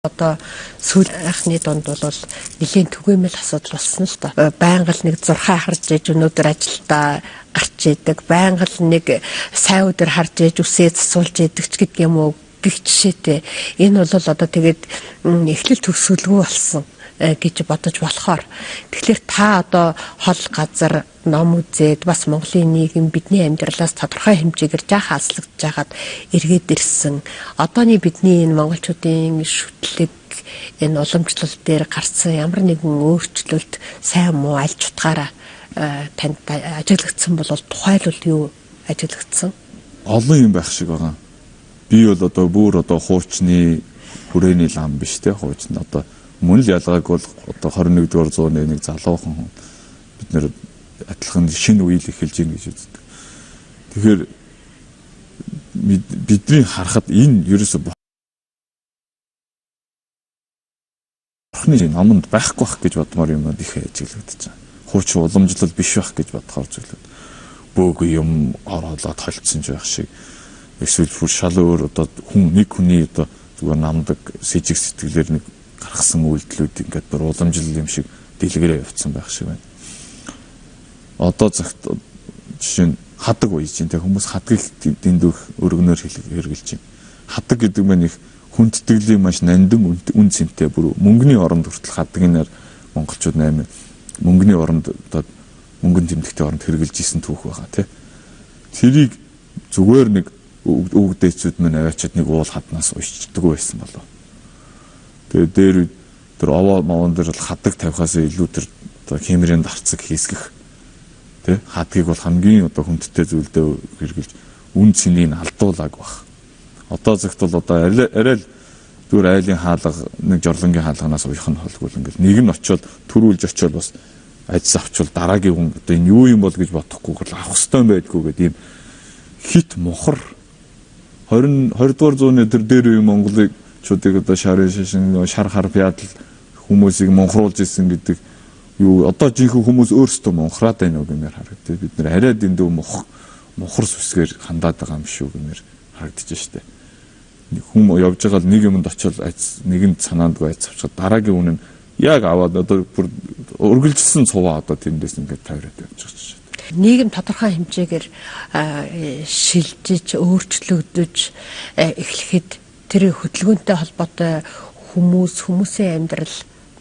Одоо сүүл анхны донд бол нэлийн түгээмэл асуудал болсон л доо. Байнга л нэг зурхаа харж ээж өнөөдөр ажилдаа гарч идэг. Байнга л нэг сайн өдөр харж ээж үсээ засуулж идэг ч гэдэг юм уу гэх жишээтэй. Энэ бол одоо тэгээд эхлэл төгсгөлгүй болсон гэж бодож болохоор. Тэгэхээр та одоо хол газар ном үзээд бас Монголын нийгэм бидний амьдралаас тодорхой хэмжээгээр жаахан аслагдж байгаад эргээд ирсэн. Одооний бидний энэ монголчуудын шүтлэг энэ уламжлал дээр гарсан ямар нэгэн өөрчлөлт сайн муу аль ч утгаараа танд ажиглагдсан бол тухайлбал юу ажиглагдсан? Олон юм байх шиг байгаа. Би бол одоо бүр одоо хуучны хүрээний лам биш те хуучны одоо мөн л ялгааг бол одоо 21-р зууны нэг залуухан хүн бид нэр адилхан шинэ үеийг эхэлж гин гэж үздэг. Тэгэхээр бидний харахад энэ ерөөсө бурхны номонд байхгүй бах гэж бодмоор юм их ажиглагдаж байгаа. Хуучин уламжлал биш байх гэж бодохоор зүйлүүд бөөг юм ороолоод холцсон ч байх шиг эсвэл бүр шал өөр одоо хүн нэг хүний одоо зүгээр намдаг сэжиг сэтгэлээр нэг гаргасан үйлдэлүүд ингээд бүр уламжлал юм шиг дэлгэрээ явцсан байх шиг байна. Одоо цагт жишээ нь хадаг үе чинь тэг хүмүүс хадгийг дэндүүх өргөнөөр хэрэгжилж байна. Хадаг гэдэг нь их хүндтгэлийн маш нандин үн цэнтэй бүр мөнгөний оронд хүртэл хадагнаар монголчууд 8 мөнгөний оронд одоо мөнгөн тэмдэгтэй оронд хэрэгжилж исэн түүх байгаа тий. Тэрийг зүгээр нэг өвгдээчүүд мань аваачаад нэг уул хаднаас уйчдаг байсан болов. Тэгээ дээр тэр овоо мовон дээр хадаг тавихаас илүү тэр одоо хэмрийн дарцаг хийсгэх тий хадгийг бол хамгийн одоо хүндтэй зүйлдээ хэрэгжилж үн цэнийг алдуулаг баг. Одоо цагт бол одоо арай л зүгээр айлын хаалга нэг жорлонгийн хаалганаас уйх нь холгүй ингээл нэг нь очиод төрүүлж очиод бас ажис авчвал дараагийн хүн одоо энэ юу юм бол гэж бодохгүйгээр авах хэрэгтэй байдгүй гэдэг ийм хит мохор 20-р зууны тэр дээр үе Монголыг чуудыг одоо шар хар пиадл хүмүүсийг монхруулж исэн гэдэг юу одоо жинхэнэ хүмүүс өөрсдөө монхраад байна уу гэмээр харагдав. Бид нэр арай дэндүү мохор сүсгээр хандаад байгаа юм шүү гэмээр харагдаж штэ. Хүм явж байгаа л нэг юмд очиод нэгэнд санаандгүй айц авчихад дараагийн үнэн яг аваад одоо бүр өргөлжсөн цуваа одоо тэндээс ингээд тавираад явж байгаа шүү. Нийгэм тодорхой хэмжээгээр шилжиж өөрчлөгдөж эхлэхэд тэр хөдөлгөөнтэй холбоотой хүмүүсийн амьдрал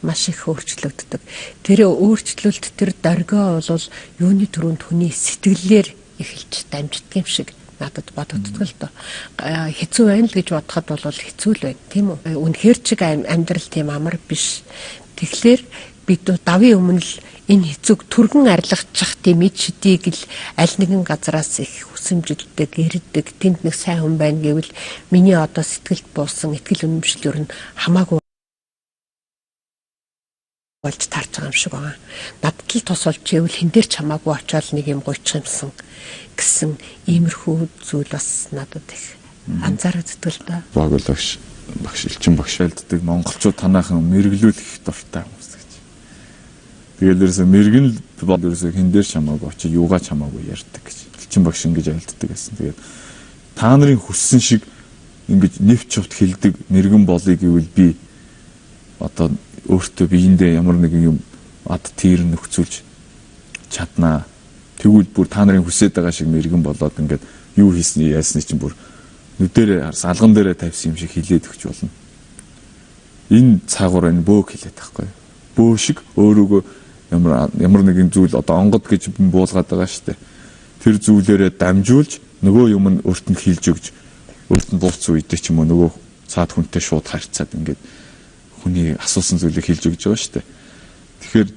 маш их өөрчлөгддөг. Тэр өөрчлөлт тэр дөргөө бол юуны төрөнд хүний сэтгэлээр эхэлж дамждаг юм шиг надад бодогддог л доо. Хэцүү байна л гэж бодоход бол хэцүү л байна, тийм үү? Үнэхээр чиг амьдрал тийм амар биш. Тэгэхээр бид давын өмнө л энэ хэцүүг түргэн арилгачих тийм эд шидийг л аль нэгэн газараас их хүсэмжилдэг, ирдэг, тэнд нэг сайн хүн байна гэвэл миний одоо сэтгэлд буусан итгэл үнэмшил ер нь хамаагүй болж тарж байгаа юм шиг байна. Надад л тус болж ивэл хэн дээр ч хамаагүй очиод нэг юм гойчих юмсан гэсэн иймэрхүү зүйл бас надад их анзаарэгддэг л да. Багш элчин багшаалддаг монголчууд танаахан мэргэлүүлэх их дуртай хүмүүс гэж. Тэгэл ерөөсө мэрэгэн бол ерөөсө хэн дээр ч хамаагүй очиж юугаа ч хамаагүй ярьдаг гэж. Элчин багш ингэж айлддаг гэсэн. Тэгээд та нарын хүссэн шиг ингэж нэвч чувт хэлдэг мэрэгэн болъё гэвэл би одоо өөртөө биендээ ямар нэгэн юм ад тээр нөхцүүлж чаднаа. Тэгвэл бүр та нарын хүсэж байгаа шиг мэрэгэн болоод ингээд юу хийсний яасны чинь бүр нүдэрээ салган дээрээ тавьсан юм шиг хилээд өгч болно. Энэ цаагуур энэ бөөг хилээд байхгүй. Бөө шиг өөрөөгөө ямар нэгэн зүйл одоо онгод гэж буулгаад байгаа штэ. Тэр зүйлээрээ дамжуулж нөгөө юм нь өөрт нь хилж өгч өөрт нь бууцсан үедээ ч юм уу нөгөө цаад хүнтэй шууд харьцаад ингээд хүний асуусан зүйлийг хилж өгч байгаа штэ. Тэгэхээр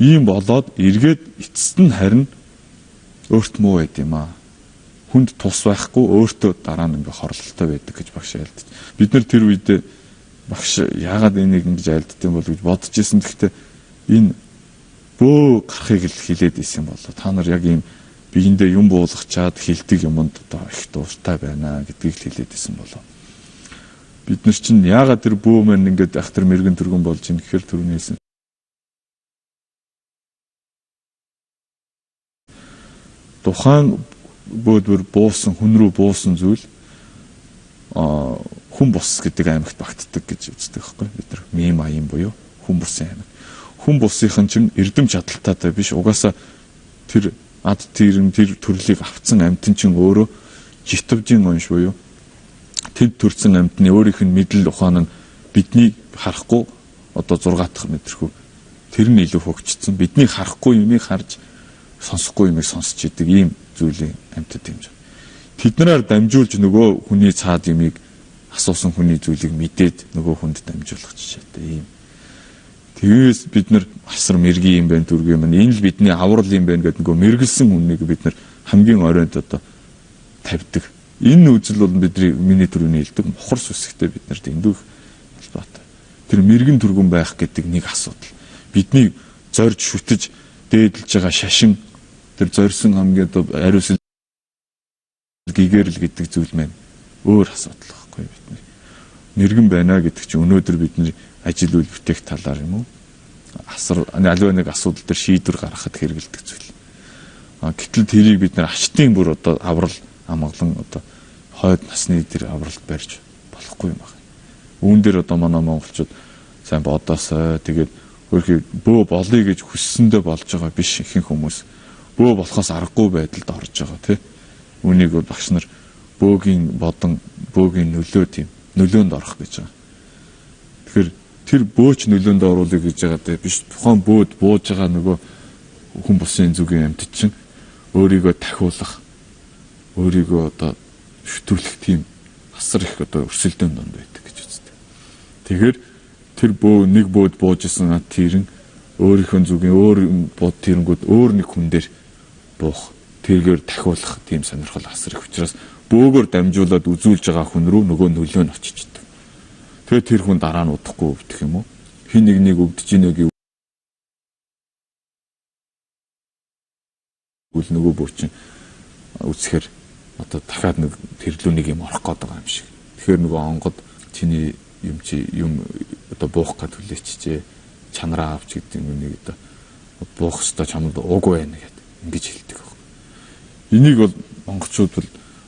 ийм болоод эргээд эцэст нь харин өөрт муу байд юм аа. Хүнд тус байхгүй өөртөө дараа нь ингээ хорлолтой байдаг гэж багш айлдаж. Бид нар тэр үед багш яагаад энийг ингэж айлддаг юм бол гэж бодож исэн. Гэхдээ энэ бөө гарахыг л хилээд исэн болоо. Та нар яг ийм биендээ юм буулгачаад хилдэг юмд одоо их дуртай байна гэдгийг хилээд исэн болоо. Бид нар чинь яагаад тэр бөө мэн ингээд ахтар мэрэгэн төргөн болж ин гэхээр төрнөөсөн. Тухайн бөөдөр буусан хүн рүү буусан зүйл хүн бус гэдэг аймагт багтдаг гэж үздэг байхгүй бид нар. Мим аян буюу хүн бусын аймаг. Хүн бусынхан чинь эрдэм чадалтайтай биш. Угаасаа тэр ад тэр төрлийг авцсан амьтан чинь өөрөө житвжин онш буюу тэд төрсэн амьтны өөрийнх нь мэдл ухаан нь бидний харахгүй одоо 6 дахь мэдрэхүү тэр нь илүү хөгжсөн. Бидний харахгүй юмыг харж сонсохгүй юмыг сонсч идэг ийм зүйлийн амьтад юм жаа. Тэднээр дамжуулж нөгөө хүний цаад юмыг асуусан хүний зүйлийг мэдээд нөгөө хүнд дамжуулах жишээтэй ийм. Тэгээс бид нар асар мэргийн юм байна дүргийн юм. Энэ л бидний аврал юм байна гэдэг нөгөө мэргэлсэн хүнийг бид нар хамгийн оройд одоо тавьдаг. Энэ үзэл бол бидний миний төрөний хэлдэг мохор сүсгтэй бид нарт эндүүх албатай. Тэр мэрэгэн түргэн байх гэдэг нэг асуудал. Бидний зорж шүтэж дээдлж байгаа шашин тэр зорьсон хамгийн одоо ариусэл гэгэрл гэдэг зүйл маань өөр асуудал байхгүй бидний. Мэрэгэн байна гэдэг чинь өнөөдөр бидний ажил үйл бүтээх талаар юм уу? Асар аливаа нэг асуудал дээр шийдвэр гаргахад хэрэгэлдэг зүйл. Гэтэл тэрийг бид нар ачтын бүр одоо аврал амгалан одоо хойд насны тэр авралт барьж болохгүй юм байна. Үүн дээр одоо манай монголчууд сайн бодоосоо тэгээд өөрхий бөө болъё гэж хүссэндээ болж байгаа биш ихэнх хүмүүс. Бөө болохоос аргагүй байдалд орж байгаа тий. Үүнийг багш нар бөөгийн бодон бөөгийн нөлөө тийм нөлөөнд орох гэж байгаа. Тэгэхээр тэр бөөч нөлөөнд оруулах гэж байгаа дэ биш тухайн бөөд бууж байгаа нөгөө хүн бусын зүгийн амьтад чинь өөрийгөө тахиулах өөрийгөө одоо шүтүүлэх тийм асар их одоо өрсөлдөөн донд байдаг гэж үздэг. Тэгэхээр тэр нэг бөөд буужсэн тэрэн өөрийнхөө зүгийн өөр бод тэрэнгүүд өөр нэг хүн дээр буух тэргээр тахиулах тийм сонирхол асар их учраас бөөгөр дамжуулаад үзүүлж байгаа хүн рүү нөгөө нөлөө нь очиждаг. Тэгээ тэр хүн дараа нь удахгүй өвдөх юм уу? Хин нэг өвдөж ийнэ гэвэл нөгөө бөөчин үсэхэр одоо дахиад нэг тэрлүү нэг юм орох гээд байгаа юм шиг. Тэгэхээр нөгөө онгод чиний юм одоо буух гэж хүлээчихжээ. Чанараа авч гэдэг юм нэг одоо буух ёстой чамд уг байна гэдэг ингэж хэлдэг баг. Энийг бол монголчууд бол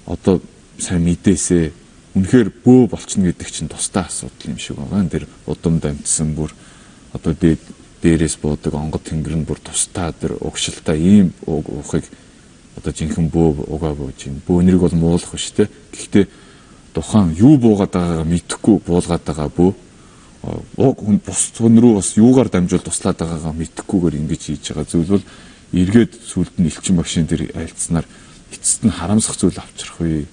одоо сайн мэдээсээ үнэхээр бөө болчихно гэдэг чинь тустай асуудал юм шиг байгаа. Тэр удам дамжсан бүр одоо дээрээс буудаг онгод тэнгэр нь бүр тустай тэр угшилтай ийм уухыг одоо жинхэнэ бөө угаа бууж ин бөөнөрийг бол муулах биш те. Гэхдээ тухайн юу буугаад байгаагаа мэдэхгүй буулгаад байгаа бөө бус хүн рүү бас юугаар дамжуул туслаад байгаагаа мэдэхгүйгээр ингэж хийж байгаа зүйл бол эргээд сүлд нь элчин багшийн тэр айлцснаар эцэст нь харамсах зүйл авчрах вэ.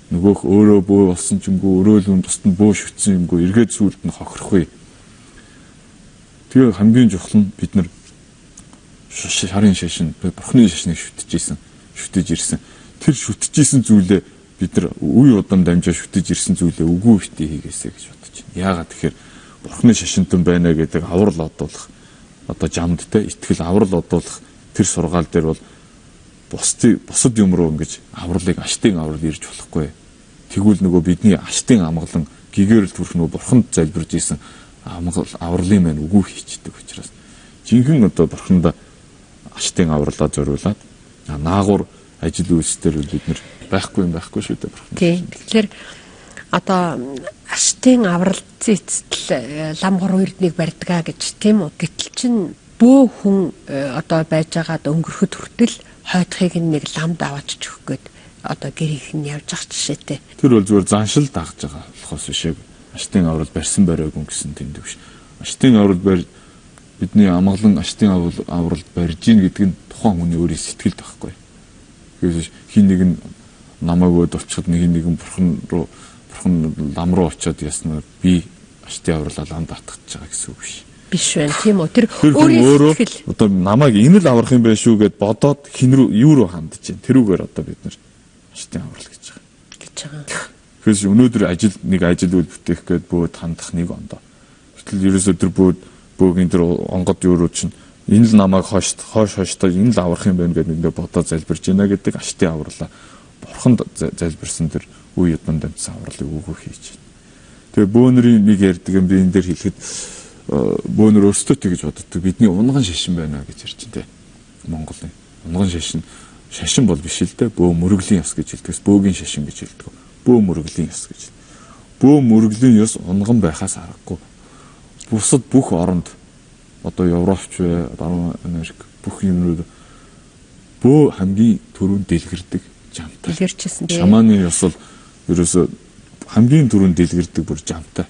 Нөгөөх өөрөө бөө болсон ч юмгүй өрөөл юм бусд нь бөө шүтсэн юмгүй эргээд сүлд нь хохирох вэ. Тэгээ хамгийн чухал нь бид нар шарын шашин бурхны шашныг шүтэж ирсэн. Тэр шүтэж ирсэн зүйлээ бид нар үе удам дамжаа шүтэж ирсэн зүйлээ үгүй битээ хийгээсэй гэж бодож байна. Яагаад тэгэхээр бурхны шашинтан байна гэдэг аврал одуулах одоо жамдтай итгэл аврал одуулах тэр сургаал дээр бол бусад юм руу ингэж авралыг аштын аврал ирж болохгүй. Тэгвэл нөгөө бидний аштын амгалан гэгэрэл төрх нөгөө бурханд залбирж исэн авралын маань үгүй хийчдэг учраас жинхэнэ одоо бурханд аштын авралаа зориулаад наагур ажил үйлсээр бид нар байхгүй шүү дээ бурхан. Тийм. Тэгэхээр одоо аштын авралцын эцэстэл лам гор үрднийг барьдгаа гэж тийм үү. Гэтэл чин бөө хүн одоо байж байгаад өнгөрөхөд хүртэл хойдхыг нэг ламд аваач өгөх гээд одоо гэрийнх нь явж ах жишээтэй. Тэр бол зүгээр заншил дагж байгаа болохоос бишээ. Аштын аврал барьсан барайгүй гэсэн тэмдэг биш. Аштын аврал бидний амгалан аштын аврал барьж ийн гэдэг нь тухайн хүний өөрийн сэтгэлд байхгүй. Тэгээс хин нэг нь намайг өд олчиход нэг бурхан лам руу очиод яснаар би аштын авралаа ламд атгах байгаа гэсэн үг биш. Биш байна тийм үү. Тэр өөрөө одоо намайг энэ л аврах юм байх шүү гэд бодоод хин рүү юу руу хандж байна. Тэрүүгээр одоо бид нар аштын аврал гэж байгаа. Тэгэхээр өнөөдөр нэг ажил үйл бүтээх гээд бөөд хандах нэг ондоо. Гэтэл ерөөсөө тэр бөөгийн тэр онгод юу руу чинь энэ л намайг хойштой энэ л аврах юм байна гэдэг ингээд бодоод залбирж байна гэдэг аштын авралаа бурханд залбирсан тэр үе удам дамжсан авралыг үгүй хийж байна. Тэгээ бөөнөрийн нэг ярьдаг юм би энэ дээр хэлэхэд бөөнөр өөрсдөө тэгж боддог. Бидний унган шашин байна гэж ярьж байна. Монголын унган шашин бол биш л дээ. Бөө мөрөглийн яс гэж хэлдэг. Бөөгийн шашин гэж хэлдэг. Бөө мөрөглийн яс гэж. бөө мөргөлийн ёс унган байхаас аргагүй. Бусад бүх оронд одоо Европч бай, Баруун Америк бүх юмнууд бөө хамгийн түрүүнд дэлгэрдэг жамтай. Дэлгэрчсэн тийм. Шаманы ёс бол ерөөсө хамгийн түрүүнд дэлгэрдэг бүр жамтай.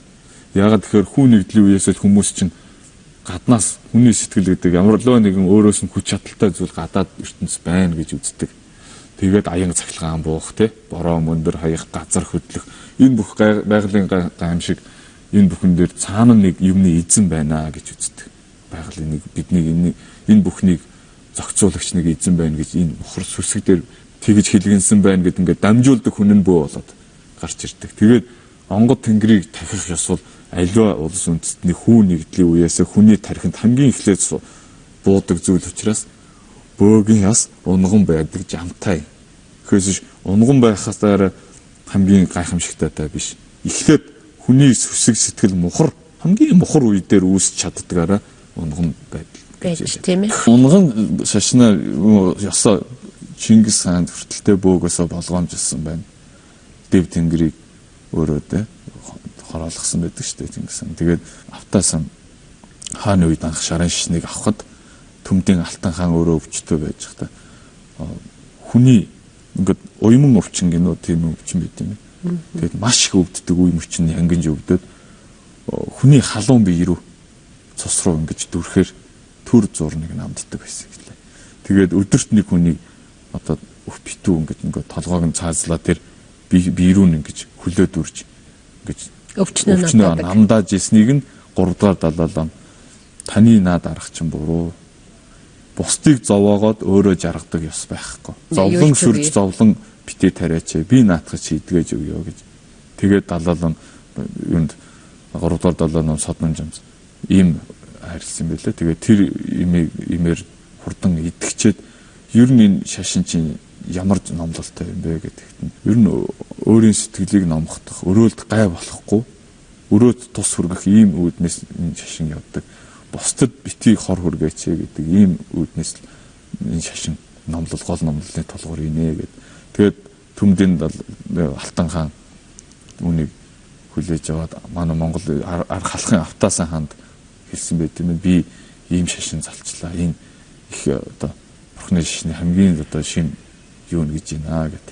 Яагаад тэгэхээр хүн нэгдлийн үеэс л хүмүүс чинь гаднаас хүний сэтгэл гэдэг ямар л нэгэн өөрөөс нь хүч чадалтай зүйл гадаад ертөнц байна гэж үздэг. Тэгээд аян цахилгаан буух те бороо мөндөр хаях газар хөдлөх энэ бүх байгалийн гамшиг энэ бүхэн дээр цаана нэг юмны эзэн байна гэж үздэг. Байгалийн нэг бидний энэ бүхнийг зохицуулагч нэг эзэн байна гэж энэ мохор сүсэг дээр тэгж хэлгэнсэн байна гэд ингээд дамжуулдаг хүн нь бөө болоод гарч ирдэг. Тэгээд онгод тэнгэрийг тахих ёс бол аливаа улс үндэстний хүн нэгдлийн үеэс хүний тархинд хамгийн эхлээд буудаг зүйл учраас бөөгийн яс унган байдаг жамтай. Гэхдээ унган байхасаар хамгийн гайхамшигтай биш. Эхлээд хүний сүсэг сэтгэл мухар хамгийн мухар үе дээр үүсч чаддгаараа унган байдаг. Тийм ээ. Унган шашнаа ёсоо Чингис хаанд хүртэлтэй бөөгөөсөө болгоомжлсон байна. Дэв тэнгэрийг өөрөө тэ хороолгосон байдаг шүү дээ Чингис хаан. Тэгээд Автасан хааны үед анх шарын шишнийг авахд Төмдийн Алтан хаан өөрөө өвчтөй байж та хүний ингээд уйман өвчин гинөө тийм өвчин байт юм. Тэгээд маш их өвддөг үе мөчн янгинж өвдөд хүний халуун бие рүү цус руу ингэж дүрхээр төр зурныг намддаг байсан гэлээ. Тэгээд өдөрт нэг хүний одоо өв битүү ингээд толгойг нь цаазлаа тэр бие рүү ингэж хөлөө дүрж ингэж өвчнөө намдааж ирснийг нь 3 дугаар далаалаа таны наад арга чинь буруу. Бусдыг зовоогоод өөрөө жаргадаг ёс байхгүй. Зовлон сүрж зовлон битээ тариач би наатгаж хийдгэж өгөө гэж. Тэгээд далаалан юунд 3 дугаар далаалан содномжамс ийм харилсан байлаа. Тэгээд тэр имээр хурдан идэгчээд ер нь энэ шашин чинь ямар номлолтой юм бэ гэдэгт нь ер нь өөрийн сэтгэлийг номхдох, өрөөлд гай болохгүй, өрөөд тус хүргэх ийм үүднээс энэ шашин явдаг. Бусдад битгий хор хүргээч гэдэг ийм үүднээс энэ шашин номлол гол номлолын толгуур инэ гэд. Тэгээд Төмдийн Алтан хаан үүнийг хүлээж аваад манай Монгол арга халахын Автасан хаанд хэлсэн байт юм. Би ийм шашин залчлаа. Энэ их одоо бурхны шашны хамгийн одоо шин юу гэж байна гэд.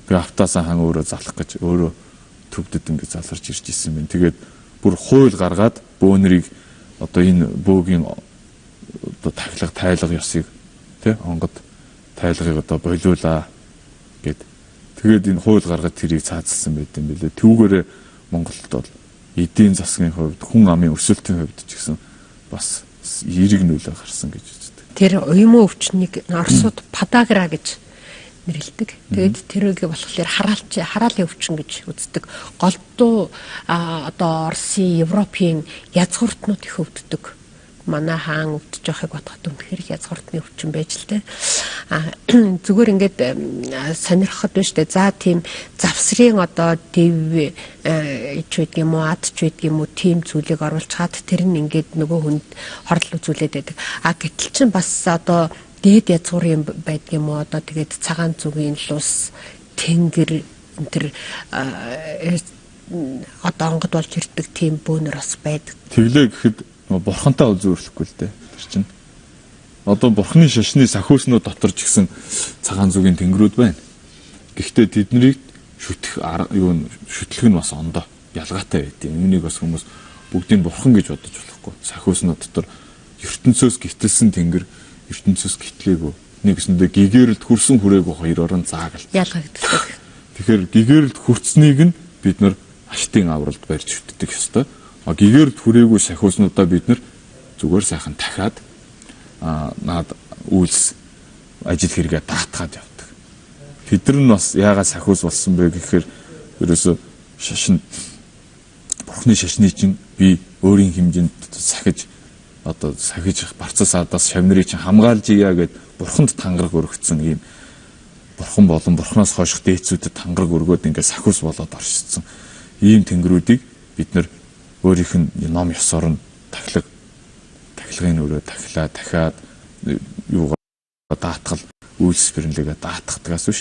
Тэгээ Автасан хаан өөрөө залах гэж өөрөө төвдөд ингэ заларч ирж исэн байна. Тэгээд бүр хууль гаргаад бөөнрийг одоо энэ бөөгийн одоо тахилга тайлга ёсыг тий онгод тайлгыг одоо болиулаа гэд. Тэгээд энэ хууль гаргаад тэрийг цаазалсан байт юм билээ. Түүгээрээ Монголд бол эдийн засгийн хувьд хүн амын өсөлтийн хувьд ч гэсэн бас эерэг нөлөө гарсан гэж үздэг. Тэр уйман өвчнийг Оросууд Подагра гэж нэрлэдэг. Тэгээд тэрийг болохоор хараалын өвчин гэж үздэг. Голдуу одоо Оросын, Европын язгууртнууд их өвддөг. Манай хаан өвдөж байгааг бодоход үнэхээр язгууртны өвчин байж л дээ. Зүгээр ингээд сонирхоход байна шүү дээ. За тийм завсрын одоо дэв ич байдаг юм уу, ад ч байдаг юм уу, тийм зүйлийг оруулж хаад тэр нь ингээд нөгөө хүнд хорл үзүүлээд байдаг. Гэтэл чинь бас одоо дээд язгуур юм байдаг юм уу, одоо тэгээд цагаан зүгийн лус, тэнгэр энэ одоо онгод болж ирдэг тийм бөөнөр бас байдаг. Тэглээ гэхэд бурхантай үзүүлэхгүй л дээ. Тэр чинь одоо бурхны шашны сахиуснууд дотор ч гэсэн цагаан зүгийн тэнгэрүүд байна. Гэхдээ тэднийг шүтлэх нь бас ондоо ялгаатай байт юм. Үүнийг бас хүмүүс бүгдийг бурхан гэж бодож болохгүй. Сахиуснууд дотор ертөнцөөс гítэлсэн тэнгэр, ертөнцөөс гитлээгүй. Нэгэсэндээ гэгэрэлд хүрсэн хүрээгүй хоёроор нь заагалт ялгагддаг. Тэгэхээр гэгэрэлд хүрснийг нь бид нар аштын авралд барьж шүтдэг ёстой. Гэгэрэлд хүрээгүй сахиуснуудаа бид нар зүгээр сайхан дахиад наад үйлс ажил хэрэгээ даатгаад явдаг. Тэдэр нь бас яагаад сахиус болсон бэ гэхээр ерөөсө шашин бурхны шашны чинь би өөрийн хэмжээнд сахиж барцас адаас шавнырыг чинь хамгаалж ия гэд бурханд тангараг өргөцсөн ийм бурхан болон бурхнаас хойших дээдсүүдэд тангараг өргөөд ингээд сахиус болоод оршсон ийм тэнгэрүүдийг бид нар өөрийнх нь ном ёсоор нь тахилгын өрөө дахиад юугаар даатгал үйлс бэрнлэгээ даатгахдагаас биш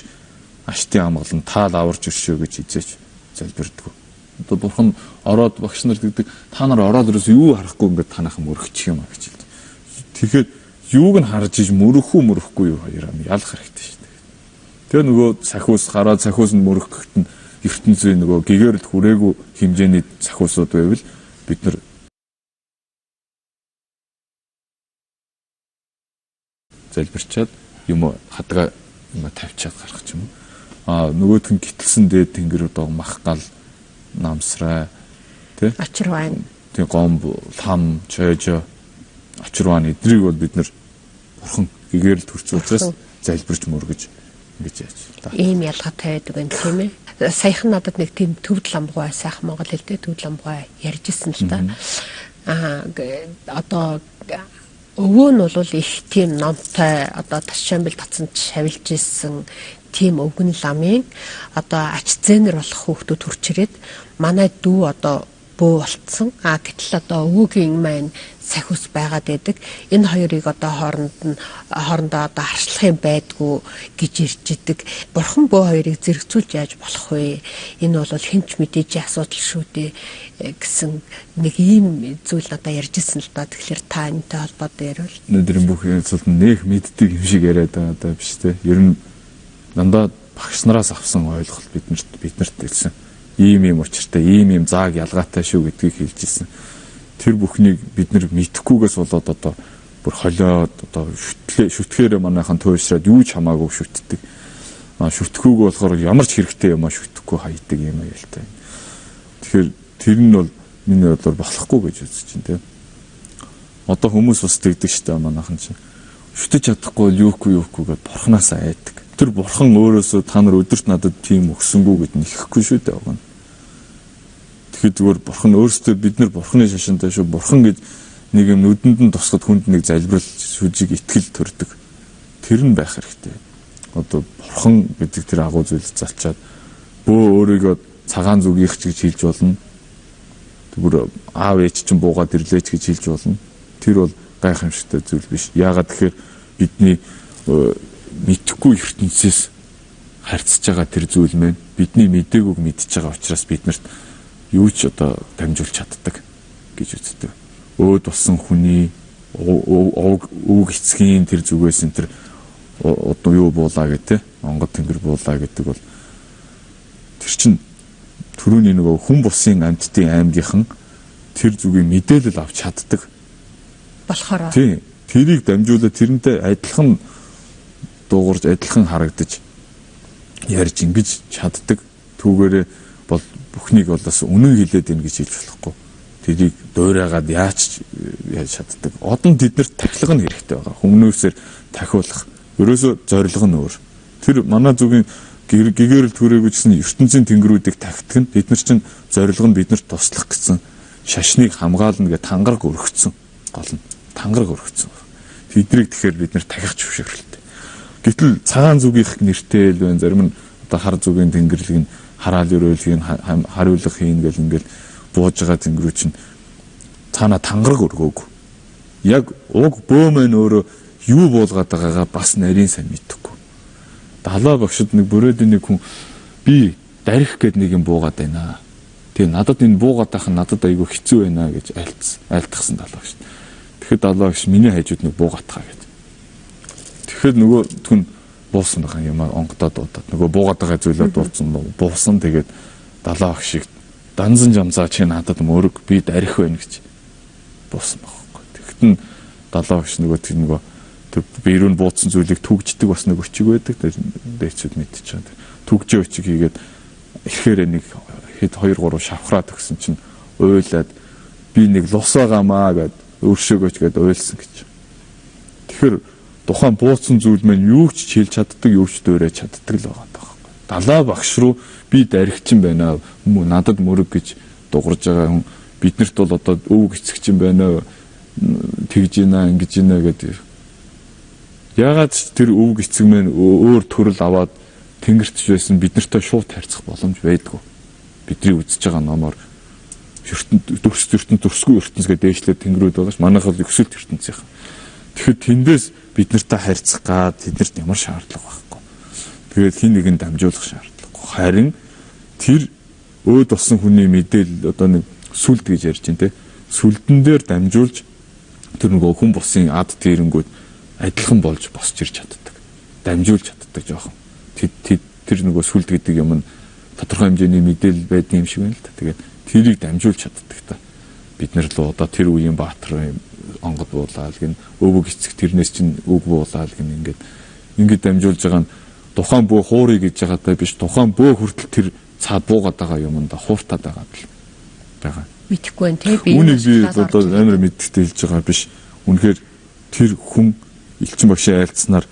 аштын амгалан таал аварч өршөө гэж хизээч залбирдаг. Одоо бурхан ороод багш нар гэдэг та нар ороод ерөөс юу харахгүй ингээд танайхан мөрөгчих юм а гэж хэлдэг. Тэгэхээр юуг нь харж иж мөрөхгүй юу хоёроо ялах хэрэгтэй шүү дээ. Тэгээ нөгөө сахиус гараад сахиус нь мөрөхгöt нь ертөнцийн нөгөө гэгэрэл хүрээгүй хэмжээний сахиусууд байвал бид нар залбирчаад юм хадгаа юм тавьчаад гарах юм. Нөгөөх нь гитэлсэн дээд тэнгэр одоо мах гал намсраа тий очирван тий гомб лам чойжо очирван эдрийг бол бид нар бурхан гэгэрэл төрч учраас залбирч мөргөж ингэж яаж та ийм ялгаатай байдаг юм тийм ээ. Саяхан надад нэг тийм төвд ламгай сайхан монгол хэлтэй төвд ламгай ярьж ирсэн л та. Одоо өвөө нь бол их тийм номтой одоо ташаамбил татсанд шавилж ирсэн тийм өвгөн ламын одоо ач зээнэр болох хүүхдүүд төрч ирээд манай дүү одоо бөө болцсон. Гэтэл одоо өвөгийн маань сахиус байгаад байдаг. Энэ хоёрыг одоо хоорондоо одоо харшлах юм байдгүй гэж ирж идэг. Бурхан бөө хоёрыг зэрэгцүүлж яаж болох вэ? Энэ бол хинч мэдээж асуудал шүү дээ гэсэн нэг ийм зүйл надад ярьж ирсэн л да. Тэгэхээр та энэтэй холбоотой ярил. Өнөөдрийн бүх зүйлд нэх мэддэг юм шиг яриад байгаа даа биш те. Ер нь дандаа багш нараас авсан ойлголт биднэрт хэлсэн. Ийм учиртай, ийм зааг ялгаатай шүү гэдгийг хэлж ирсэн. Тэр бүхнийг бид нар мэдхгүйгээс болоод одоо бүр холиод одоо шүтгэхээр манайхан туйшраад юу ч хамаагүй шүтдэг. Шүтгэхүүг болохоор ямар ч хэрэгтэй юм шүтгэхгүй хайдаг юм аюултай. Тэгэхээр тэр нь бол миний бодлоор болохгүй гэж үзэж байна тийм. Одоо хүмүүс бас тэгдэг штэ манайхан чинь. Шүтэж чадахгүй юу гэд бурхнаасаа айдаг. Тэр бурхан өөрөөсөө та нар өдөрт надад тийм өгсөнгүү гэд нэхэхгүй шүү дээ өгнө. Тэгэхээр зүгээр бурхан өөрөөсөө бид нар бурханы шашинтай шүү. Бурхан гэж нэг юм нүдэнд нь тусгад хүнд нэг залбирал сүжиг итгэл төрдөг. Тэр нь байх хэрэгтэй. Одоо бурхан гэдэг тэр агуу зүйл залчаад бөө өөрийгөө цагаан зүгийх ч гэж хэлж болно. Тэгвэр аав ээж чинь буугаад ирлээч гэж хэлж болно. Тэр бол гайхамшигтай зүйл биш. Яагаад тэгэхээр бидний мэдхгүй ертөнцөөс харьцаж байгаа тэр зүйл мэн бидний мдэггүйг мэдж байгаа учраас биднэрт юу ч одоо дамжуулж чаддаг гэж үздэг. Өөд болсон хүний өвг эцгийн тэр зүгээс энэ тэр одоо юу буулаа гэдэг онгод тэнгэр буулаа гэдэг бол тэр чин түрүүний нөгөө хүн бусын амьтдын аймгийнхан тэр зүгийн мэдээлэл авч чаддаг болохоор тий тэрийг дамжуулаад тэрнтэй адилхан дуугарч адилхан харагдаж ярьж ингэж чаддаг түүгээрээ бол бүхнийг бол бас үнэн хэлээд ийн гэж хэлж болохгүй. Тэрийг дуурайгаад яаж чаддаг. Одон тэднэрт тахилга нь хэрэгтэй байгаа. Хүмүүнээсээр тахиулах. Ерөөсөө зорилго нь өөр. Тэр манай зүгийн гэгэрэл түрээгүй гэсэн ертөнцийн тэнгэрүүдийг тахидаг нь бид нар чинь зорилго нь биднэрт туслах гэсэн шашныг хамгаална гэж тангараг өргөцсөн. Гол нь тангараг өргөцсөн. Тэднийг тэгэхээр бид нар тахих зөвшөөрлөлтэй. Гэтэл цагаан зүгийнх нэртэй л байна. Зарим нь одоо хар зүгийн тэнгэрлэг нь хараал өрөөлгийг хариулах хийн гэл ингээл бууж байгаа тэнгэрүү чинь цаана тангараг өргөөг. Яг уг бөөмэн өөрөө юу буулгаад байгаагаа бас нарийн сайн мэдэхгүй. Далаа багшд нэг бүрээдэн нэг хүн би дарих гээд нэг юм буугаад байна. Тэгээ надад энэ буугаад байх нь надад айгүй хэцүү байна гэж айлтгсан далаа багш. Тэгэхэд далаа багш миний хажууд нэг буугаатгаа гэж. Тэгэхээр нөгөө түн буусан байгаа юм онгодоо дуудаад нөгөө буугаад байгаа зүйлээ буусан тэгээд далаа багшиг данзан жамзаа чи надад мөрөг би дарих байна гэж буусан байхгүй. Тэгэхэд нь далаа багш нөгөө тэр нөгөө биерүү нь буудсан зүйлийг түгждэг бас нэг өчиг байдаг. Дээчүүд мэдчихэв. Түгжээ өчиг хийгээд ихээр нэг хэд 2 3 шавхраад өгсөн чинь уйлаад би нэг лус байгаамаа гэд өөршөөгөөч гэд уйлсан гэж. Тэгэхээр тухайн бууцсан зүйл маань юу ч хэлж чаддаг, юу ч дуурайж чаддаг л байгаа байхгүй. Далаа багш руу би даригчин байна. Надад мөрөг гэж дуурж байгаа хүн биднэрт бол одоо өвөг эцэгчин байна. Тэгж ийна, ингэж ийна гэдэг. Яагаад тэр өвөг эцэг маань өөр төрөл аваад тэнгэрч байсан биднэртэй шууд харьцах боломж байдгүй. Бидний үзэж байгаа номоор төрсгүй ертөнц гэдэг дээшлээд тэнгэрүүд байгаа ш. Манайх бол өсөлт ертөнцийнх. Тэгэхээр тэндээс бид нартай харьцах гад тэднэрт ямар шаардлага байхгүй. Тэгээд хин нэгэнд дамжуулах шаардлагагүй. Харин тэр өөд болсон хүний мэдээлэл одоо нэг сүлд гэж ярьж байна те. Сүлдэн дээр дамжуулж тэр нөгөө хүн бусын ад тийрэнгүүд адилхан болж босч ирж чаддаг. Дамжуулж чаддаг жоохон. Тэр нөгөө сүлд гэдэг юм нь тодорхой хэмжээний мэдээлэл байдаг юм шиг байна л та. Тэгээд тэрийг дамжуулж чаддаг та. Бид нар л одоо тэр үеийн баатар онгод буулаад гин өвөг эцэг тэрнээс чинь үг буулаад гин ингээд дамжуулж байгаа нь тухайн бөө хуурыг гэж байгаатай биш тухайн бөө хүртэл тэр цаад буугаад байгаа юмда хууртаад байгаа л байгаа. Мэдхгүй байна те би. Үнийг би одоо амар мэддэгтэй хэлж байгаа биш. Үнэхээр тэр хүн элчин багшийн айлцсанаар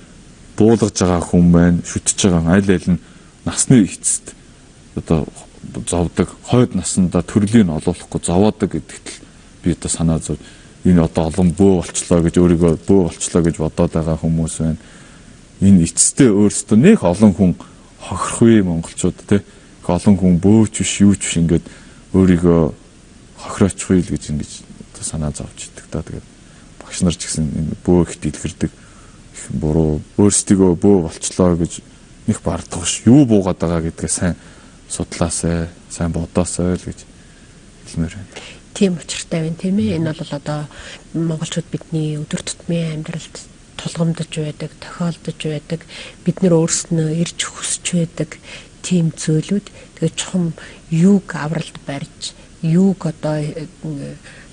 буулгаж байгаа хүн байна, шүтж байгаа аль нь насны эцэст одоо зовдөг, хойд наснда төрлийн олоолохгүй зовоодаг гэдэгт л би одоо санаа зов. Энэ одоо олон бөө болчлоо гэж өөрийгөө бөө болчлоо гэж бодоод байгаа хүмүүс байна. Энэ эцэстээ өөрсдөө нэх олон хүн хохирхгүй монголчууд те. Олон хүн бөөч биш юу ч биш ингээд өөрийгөө хохироочихгүй л гэж ингэж одоо санаа зовж идэг та. Тэгээд багш нар ч гэсэн энэ бөө ихт илгэрдэг их буруу өөрсдөө бөө болчлоо гэж нэг бардах ш. Юу буугаад байгаа гэдгээ сайн судлаасай, сайн бодоосай л гэж хэлмээр байна. Тийм учиртай байна тийм ээ. Энэ бол одоо монголчууд бидний өдөр тутмын амьдралд тулгамдж байдаг, тохиолдож байдаг, бид нэр өөрснөө ирж хүсч байдаг тийм зүйлүүд. Тэгээд чухам юуг авралт барьж, юуг одоо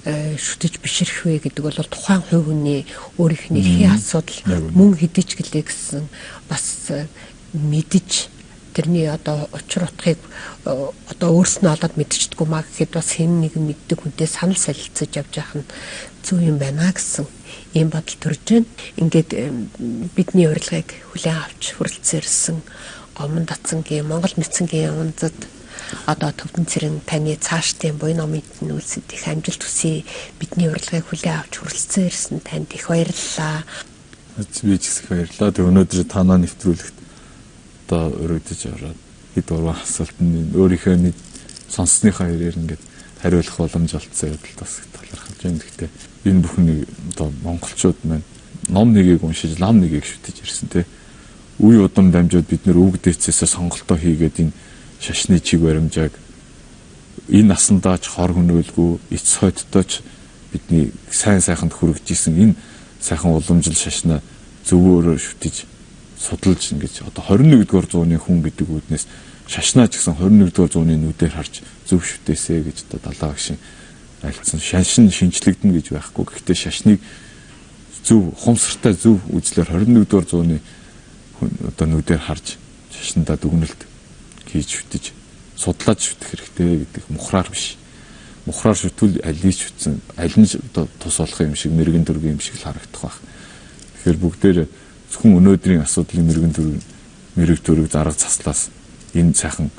шүтэж бишрэх вэ гэдэг бол тухайн хувь хүний өөрийнхний эрхийн асуудал мөн хэдэж гэлээ гэсэн бас мэдж тэрний одоо учир утгыг одоо өөрснөө олоод мэдчихдэггүй маа гэхэд бас хэн нэгэн мэддэг хүнтэй санал солилцож явж явах нь зөв юм байна гэсэн ийм бодол төрж байна. Ингээд бидний урилгыг хүлээн авч хүрэлцэн ирсэн Гомон Дацангийн Монгол Мэцэнгийн унзад одоо Төвдөн Цэрэн таны цаашдын буй номын үйлсэд их амжилт хүсье. Бидний урилгыг хүлээн авч хүрэлцэн ирсэн танд их баярлалаа. Би ч их баярлалаа. Тэг өнөөдөр танаа нэвтрүүлэгт одоо өргөдөж ороод хэд уран асуултанд өөрийнхөө нэг сонссныхаа хэрээр ингээд хариулах боломж олцсон гэдэл бас талархаж байна. Гэхдээ энэ бүхнийг одоо монголчууд маань ном нэгийг уншиж лам нэгийг шүтэж ирсэн те. Үе удам дамжууд бид нэр үг дээцээсээ сонголтоо хийгээд энэ шашны чиг баримжааг энэ насандаа ч хор хөнөөлгүй эц хойдтой ч бидний сайн сайханд хүрэгжсэн энэ сайхан уламжил шашна зөвөөрөө шүтэж судалж ингэж одоо 21-р зууны хүн гэдэг үднээс шашнаа ч гэсэн 21-р зууны нүдээр харж зөв шүтээсэ гэж одоо далаа гişin альцсан шашин шинчлэгдэнэ гэж байхгүй. Гэхдээ шашныг зөв хумсартай зөв үзлээр 21-р зууны одоо нүдээр харж шашнаа дүгнэлт хийж шүтэж судлаад шүтэх хэрэгтэй гэдэг мухраар биш. Мухраар шүтвэл алийг шүтсэн аль нь одоо тус болох юм шиг мэрэгэн дөргийн юм шиг л харагдах байх. Тэгэхээр бүгдээр зөвхөн өнөөдрийн асуудлын мэрэг төрөг зарга заслаас энэ сайхан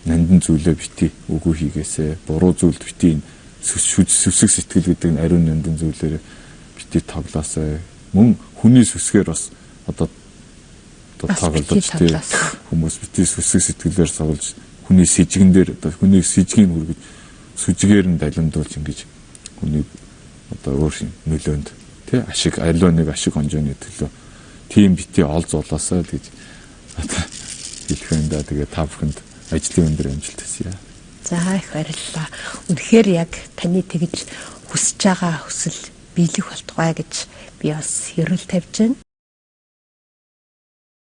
нандин зүйлээ бити үгүй хийгээсэ буруу зүйлд бити энэ сүсэг сэтгэл гэдэг нь ариун нандин зүйлээр бити тоглоосаа мөн хүний сүсгээр бас одоо тоглож тий хүмүүс бити сүсэг сэтгэлээр тоглож хүний сэжгэн дээр одоо хүний сэжгийн хүргэж сүжгээр нь далимдуулж ингэж хүний одоо өөр нөлөөнд тий ашиг аливаа нэг ашиг хонжооны төлөө тийм бити олз улаасаа л гэж одоо хэлэх юм да. Тэгээ та бүхэнд ажлын өндөр амжилт хүсье. За их баярлалаа. Үнэхээр яг таны тэгж хүсэж байгаа хүсэл биелэх болтугай гэж би бас ерөөл тавьж байна.